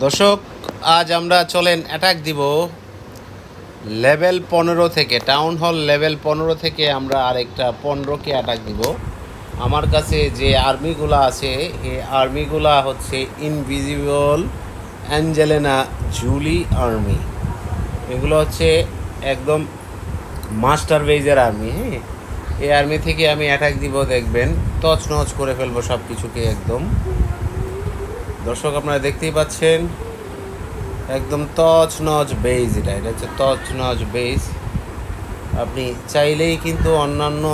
দর্শক, আজ আমরা চলেন অ্যাটাক দিব লেভেল 15 থেকে, টাউন হল লেভেল 15 থেকে আমরা আরেকটা 15কে অ্যাটাক দিব। আমার কাছে যে আর্মিগুলো আছে এই আর্মিগুলা হচ্ছে ইনভিজিবল অ্যাঞ্জেলিনা জুলি আর্মি। এগুলো হচ্ছে একদম মাস্টার বেজের আর্মি। হ্যাঁ, এই আর্মি থেকে আমি অ্যাটাক দিব, দেখবেন তছনছ করে ফেলবো সব কিছুকে একদম। দর্শক, আপনারা দেখতেই পাচ্ছেন একদম তছনছ বেজ। এটা হচ্ছে তছনছ বেজ। আপনি চাইলেই কিন্তু অন্যান্য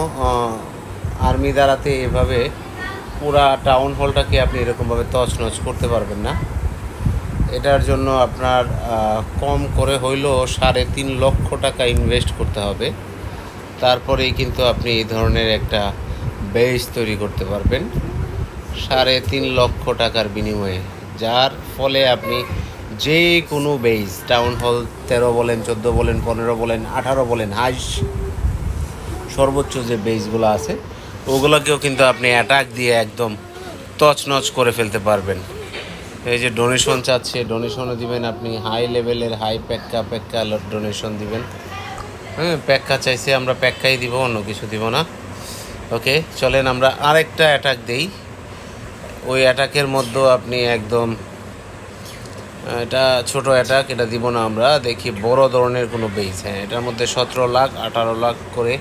আর্মি দ্বারাতে এভাবে পুরা টাউন হলটাকে আপনি এরকমভাবে তছনছ করতে পারবেন না। এটার জন্য আপনার কম করে হইলেও 3.5 লক্ষ টাকা ইনভেস্ট করতে হবে। তারপরেই কিন্তু আপনি এই ধরনের একটা বেজ তৈরি করতে পারবেন 3.5 লক্ষ টাকার বিনিময়ে, যার ফলে আপনি যে কোনো বেজ, টাউন হল 13 বলেন, 14 বলেন, 15 বলেন, 18 বলেন, সর্বোচ্চ যে বেজগুলো আছে ওগুলোকেও কিন্তু আপনি অ্যাটাক দিয়ে একদম তছনছ করে ফেলতে পারবেন। এই যে ডোনেশন চাচ্ছে, ডোনেশনও দিবেন আপনি, হাই লেভেলের হাই প্যাক্কা ডোনেশন দিবেন। হ্যাঁ, প্যাক্কা চাইছে, আমরা প্যাক্কাই দিব, অন্য কিছু দিব না। ওকে, চলেন আমরা আরেকটা অ্যাটাক দেই। ওই অ্যাটাকের মধ্যেও আপনি একদম, এটা ছোট অ্যাটাক, এটা দিব না আমরা, দেখি বড় ধরনের কোনো বেস। হ্যাঁ, এটার মধ্যে 17 লাখ 18 লাখ করে,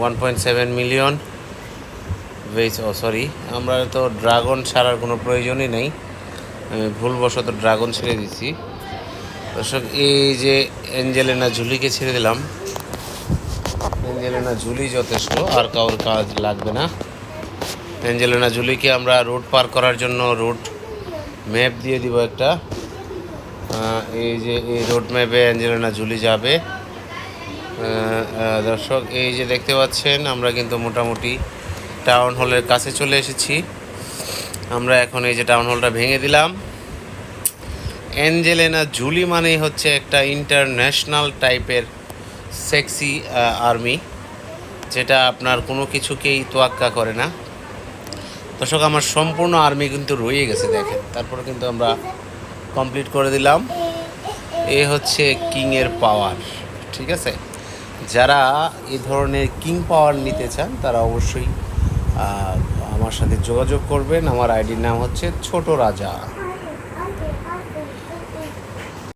1.7 মিলিয়ন বেস। সরি, আমরা তো ড্রাগন ছাড়ার কোনো প্রয়োজনই নেই, আমি ভুলবশত ড্রাগন ছেড়ে দিছি। দর্শক, এই যে অ্যাঞ্জেলিনা জুলিকে ছেড়ে দিলাম। অ্যাঞ্জেলিনা জুলি যথেষ্ট, আর কারোর কাজ লাগবে না। অ্যাঞ্জেলিনা জুলিকে আমরা রুট পার করার জন্য রুট ম্যাপ দিয়ে দিব একটা। এই যে এই রোড ম্যাপে অ্যাঞ্জেলিনা জুলি যাবে। দর্শক, এই যে দেখতে পাচ্ছেন আমরা কিন্তু মোটামুটি টাউন হলের কাছে চলে এসেছি। আমরা এখন এই যে টাউন হলটা ভেঙে দিলাম। অ্যাঞ্জেলিনা জুলি মানেই হচ্ছে একটা ইন্টারন্যাশনাল টাইপের সেক্সি আর্মি, যেটা আপনার কোনো কিছুকেই তোয়াক্কা করে না। দর্শক, আমার সম্পূর্ণ আর্মি কিন্তু রয়ে গেছে দেখেন, তারপরে কিন্তু আমরা কমপ্লিট করে দিলাম। এ হচ্ছে কিংয়ের পাওয়ার। ঠিক আছে, যারা এই ধরনের কিং পাওয়ার নিতে চান তারা অবশ্যই আমার সাথে যোগাযোগ করবেন। আমার আইডির নাম হচ্ছে ছোট রাজা।